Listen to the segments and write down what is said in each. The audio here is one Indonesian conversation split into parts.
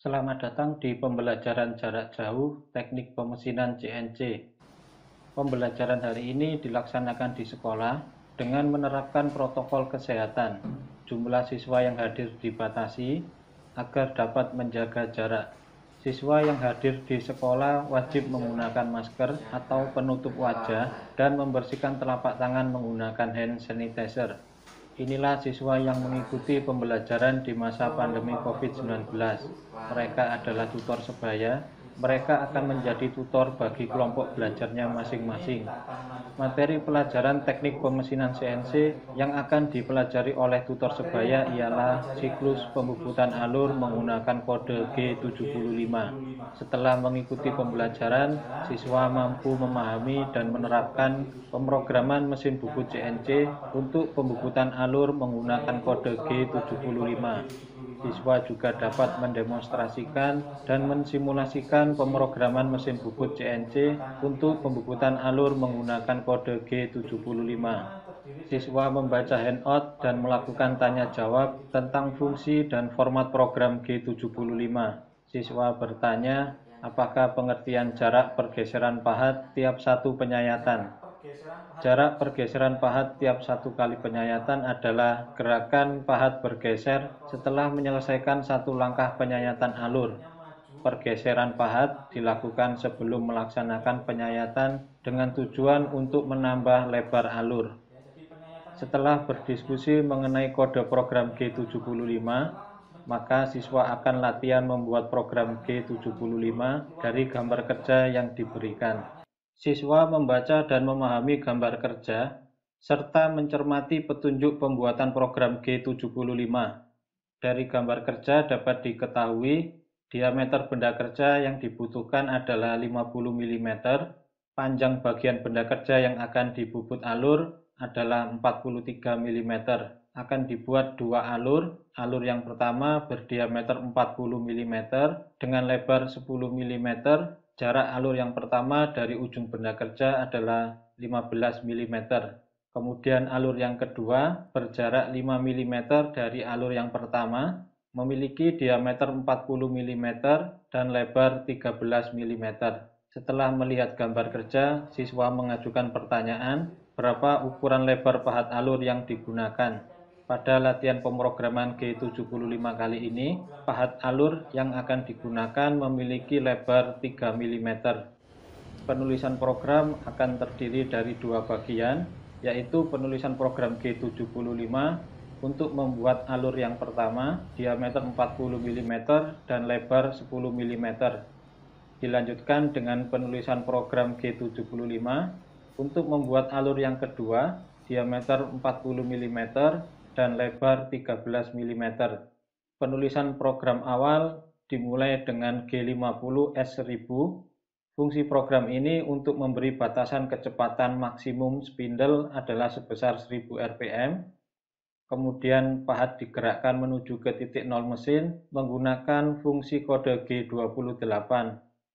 Selamat datang di pembelajaran jarak jauh Teknik Pemesinan CNC. Pembelajaran hari ini dilaksanakan di sekolah dengan menerapkan protokol kesehatan. Jumlah siswa yang hadir dibatasi agar dapat menjaga jarak. Siswa yang hadir di sekolah wajib menggunakan masker atau penutup wajah dan membersihkan telapak tangan menggunakan hand sanitizer. Inilah siswa yang mengikuti pembelajaran di masa pandemi COVID-19. Mereka adalah tutor sebaya. Mereka akan menjadi tutor bagi kelompok belajarnya masing-masing. Materi pelajaran teknik pemesinan CNC yang akan dipelajari oleh tutor sebaya ialah siklus pembubutan alur menggunakan kode G75. Setelah mengikuti pembelajaran, siswa mampu memahami dan menerapkan pemrograman mesin bubut CNC untuk pembubutan alur menggunakan kode G75. Siswa juga dapat mendemonstrasikan dan mensimulasikan pemrograman mesin bubut CNC untuk pembubutan alur menggunakan kode G75. Siswa membaca handout dan melakukan tanya jawab tentang fungsi dan format program G75. Siswa bertanya, apakah pengertian jarak pergeseran pahat tiap satu penyayatan? Jarak pergeseran pahat tiap satu kali penyayatan adalah gerakan pahat bergeser setelah menyelesaikan satu langkah penyayatan alur. Pergeseran pahat dilakukan sebelum melaksanakan penyayatan dengan tujuan untuk menambah lebar alur. Setelah berdiskusi mengenai kode program G75, maka siswa akan latihan membuat program G75 dari gambar kerja yang diberikan. Siswa membaca dan memahami gambar kerja, serta mencermati petunjuk pembuatan program G75. Dari gambar kerja dapat diketahui diameter benda kerja yang dibutuhkan adalah 50 mm, panjang bagian benda kerja yang akan dibubut alur adalah 43 mm. Akan dibuat dua alur. Alur yang pertama berdiameter 40 mm dengan lebar 10 mm. Jarak alur yang pertama dari ujung benda kerja adalah 15 mm. Kemudian alur yang kedua berjarak 5 mm dari alur yang pertama, memiliki diameter 40 mm dan lebar 13 mm. Setelah melihat gambar kerja, siswa mengajukan pertanyaan, berapa ukuran lebar pahat alur yang digunakan? Pada latihan pemrograman G75 kali ini, pahat alur yang akan digunakan memiliki lebar 3 mm. Penulisan program akan terdiri dari dua bagian, yaitu penulisan program G75 untuk membuat alur yang pertama, diameter 40 mm dan lebar 10 mm. Dilanjutkan dengan penulisan program G75 untuk membuat alur yang kedua, diameter 40 mm dan lebar 13 mm. Penulisan program awal dimulai dengan G50 S1000. Fungsi program ini untuk memberi batasan kecepatan maksimum spindle adalah sebesar 1000 rpm. Kemudian pahat digerakkan menuju ke titik nol mesin menggunakan fungsi kode G28.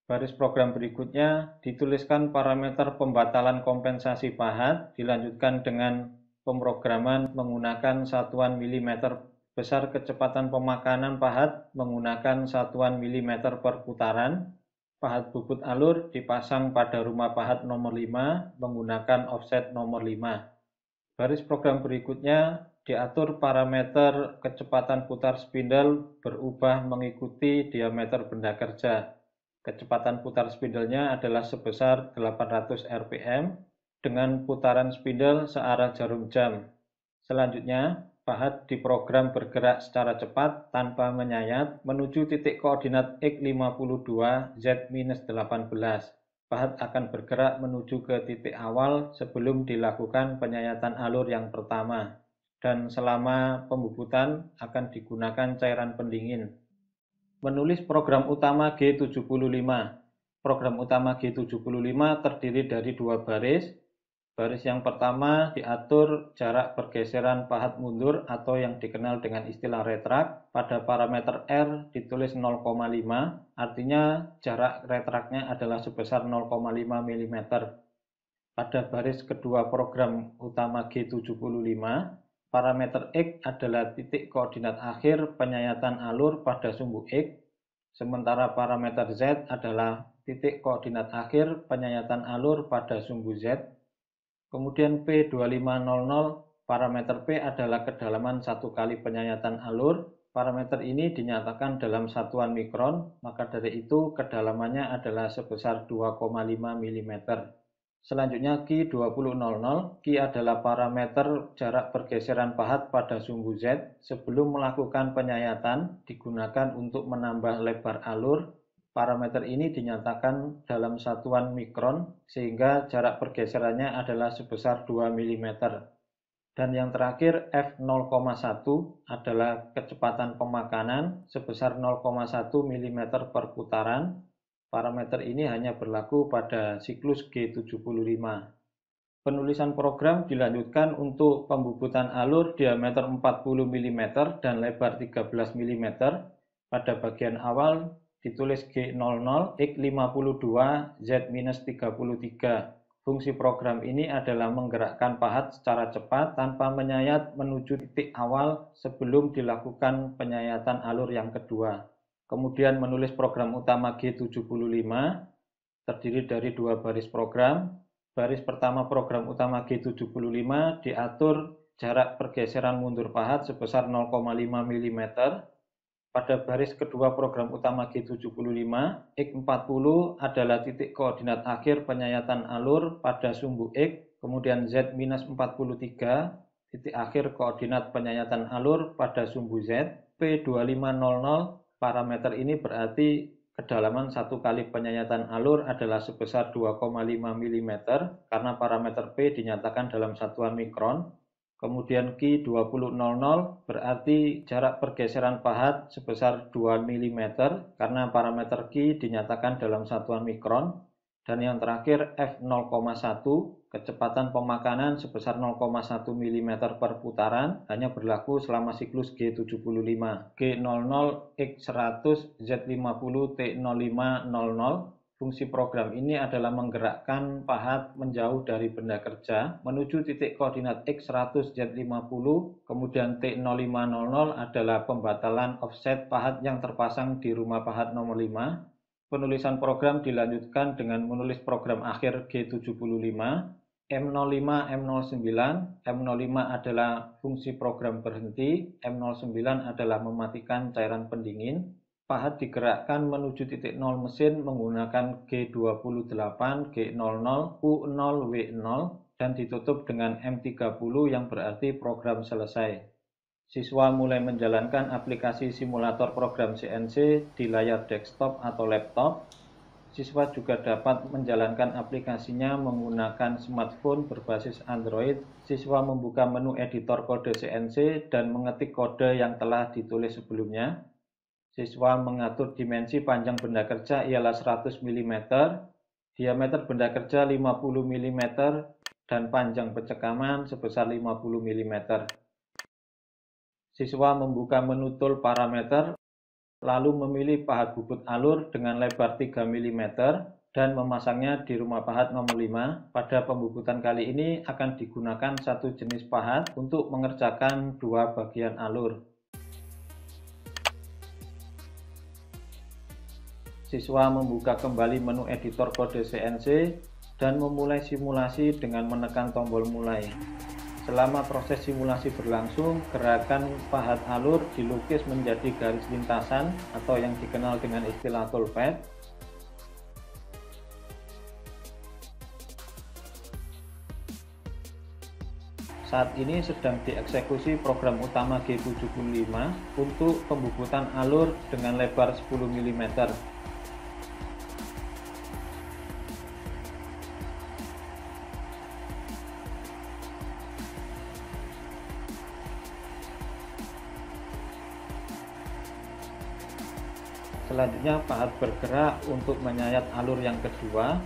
Baris program berikutnya dituliskan parameter pembatalan kompensasi pahat, dilanjutkan dengan pemrograman menggunakan satuan milimeter. Besar kecepatan pemakanan pahat menggunakan satuan milimeter per putaran. Pahat bubut alur dipasang pada rumah pahat nomor 5 menggunakan offset nomor 5. Baris program berikutnya diatur parameter kecepatan putar spindle berubah mengikuti diameter benda kerja. Kecepatan putar spindlenya adalah sebesar 800 rpm dengan putaran spindle searah jarum jam. Selanjutnya, pahat diprogram bergerak secara cepat tanpa menyayat menuju titik koordinat X52 Z-18. Pahat akan bergerak menuju ke titik awal sebelum dilakukan penyayatan alur yang pertama. Dan selama pembubutan akan digunakan cairan pendingin. Menulis program utama G75. Program utama G75 terdiri dari dua baris. Baris yang pertama diatur jarak pergeseran pahat mundur atau yang dikenal dengan istilah retrak. Pada parameter R ditulis 0,5, artinya jarak retraknya adalah sebesar 0,5 mm. Pada baris kedua program utama G75, parameter X adalah titik koordinat akhir penyayatan alur pada sumbu X, sementara parameter Z adalah titik koordinat akhir penyayatan alur pada sumbu Z. Kemudian P2500, parameter P adalah kedalaman 1 kali penyayatan alur. Parameter ini dinyatakan dalam satuan mikron, maka dari itu kedalamannya adalah sebesar 2,5 mm. Selanjutnya Q2000, Q adalah parameter jarak pergeseran pahat pada sumbu Z. Sebelum melakukan penyayatan, digunakan untuk menambah lebar alur. Parameter ini dinyatakan dalam satuan mikron, sehingga jarak pergeserannya adalah sebesar 2 mm. Dan yang terakhir F0,1 adalah kecepatan pemakanan sebesar 0,1 mm per putaran. Parameter ini hanya berlaku pada siklus G75. Penulisan program dilanjutkan untuk pembubutan alur diameter 40 mm dan lebar 13 mm. Pada bagian awal ditulis G00 X52 Z-33. Fungsi program ini adalah menggerakkan pahat secara cepat tanpa menyayat menuju titik awal sebelum dilakukan penyayatan alur yang kedua. Kemudian menulis program utama G75 terdiri dari 2 baris program. Baris pertama program utama G75 diatur jarak pergeseran mundur pahat sebesar 0,5 mm. Pada baris kedua program utama G75, X40 adalah titik koordinat akhir penyayatan alur pada sumbu X, kemudian Z-43, titik akhir koordinat penyayatan alur pada sumbu Z. P2500, parameter ini berarti kedalaman 1 kali penyayatan alur adalah sebesar 2,5 mm karena parameter P dinyatakan dalam satuan mikron. Kemudian Q2000 berarti jarak pergeseran pahat sebesar 2 mm karena parameter Q dinyatakan dalam satuan mikron. Dan yang terakhir F0,1, kecepatan pemakanan sebesar 0,1 mm per putaran hanya berlaku selama siklus G75. G00 X100 Z50 T0500. Fungsi program ini adalah menggerakkan pahat menjauh dari benda kerja menuju titik koordinat X100 Z50, kemudian T0500 adalah pembatalan offset pahat yang terpasang di rumah pahat nomor 5. Penulisan program dilanjutkan dengan menulis program akhir G75, M05, M09. M05 adalah fungsi program berhenti, M09 adalah mematikan cairan pendingin. Pahat digerakkan menuju titik 0 mesin menggunakan G28, G00, U0, W0 dan ditutup dengan M30 yang berarti program selesai. Siswa mulai menjalankan aplikasi simulator program CNC di layar desktop atau laptop. Siswa juga dapat menjalankan aplikasinya menggunakan smartphone berbasis Android. Siswa membuka menu editor kode CNC dan mengetik kode yang telah ditulis sebelumnya. Siswa mengatur dimensi panjang benda kerja ialah 100 mm, diameter benda kerja 50 mm, dan panjang pencekaman sebesar 50 mm. Siswa membuka menu tool parameter, lalu memilih pahat bubut alur dengan lebar 3 mm dan memasangnya di rumah pahat nomor 5. Pada pembubutan kali ini akan digunakan satu jenis pahat untuk mengerjakan 2 bagian alur. Siswa membuka kembali menu editor kode CNC dan memulai simulasi dengan menekan tombol mulai. Selama proses simulasi berlangsung, gerakan pahat alur dilukis menjadi garis lintasan atau yang dikenal dengan istilah toolpath. Saat ini sedang dieksekusi program utama G75 untuk pembubutan alur dengan lebar 10 mm. Selanjutnya pahat bergerak untuk menyayat alur yang kedua.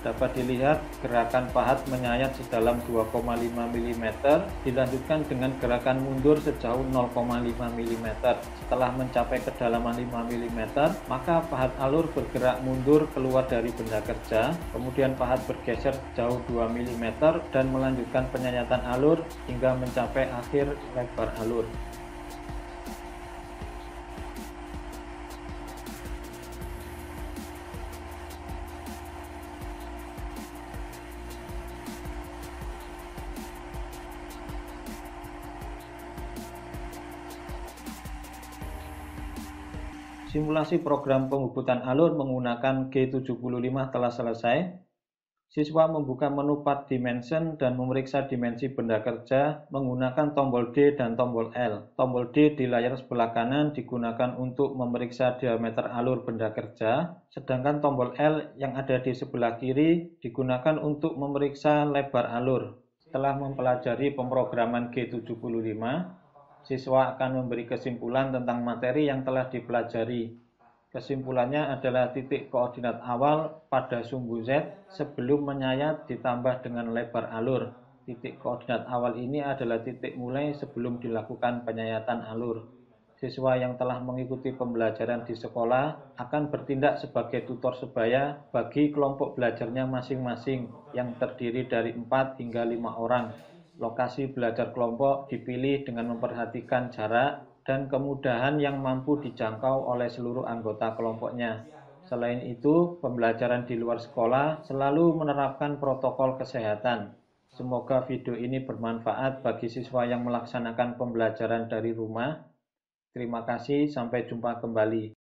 Dapat dilihat gerakan pahat menyayat sedalam 2,5 mm dilanjutkan dengan gerakan mundur sejauh 0,5 mm. Setelah mencapai kedalaman 5 mm, maka pahat alur bergerak mundur keluar dari benda kerja, kemudian pahat bergeser sejauh 2 mm dan melanjutkan penyayatan alur hingga mencapai akhir lebar alur. Simulasi program penghubutan alur menggunakan G75 telah selesai. Siswa membuka menu Part Dimension dan memeriksa dimensi benda kerja menggunakan tombol D dan tombol L. Tombol D di layar sebelah kanan digunakan untuk memeriksa diameter alur benda kerja, sedangkan tombol L yang ada di sebelah kiri digunakan untuk memeriksa lebar alur. Setelah mempelajari pemrograman G75, siswa akan memberi kesimpulan tentang materi yang telah dipelajari. Kesimpulannya adalah titik koordinat awal pada sumbu Z sebelum menyayat ditambah dengan lebar alur. Titik koordinat awal ini adalah titik mulai sebelum dilakukan penyayatan alur. Siswa yang telah mengikuti pembelajaran di sekolah akan bertindak sebagai tutor sebaya bagi kelompok belajarnya masing-masing yang terdiri dari 4 hingga 5 orang. Lokasi belajar kelompok dipilih dengan memperhatikan jarak dan kemudahan yang mampu dijangkau oleh seluruh anggota kelompoknya. Selain itu, pembelajaran di luar sekolah selalu menerapkan protokol kesehatan. Semoga video ini bermanfaat bagi siswa yang melaksanakan pembelajaran dari rumah. Terima kasih, sampai jumpa kembali.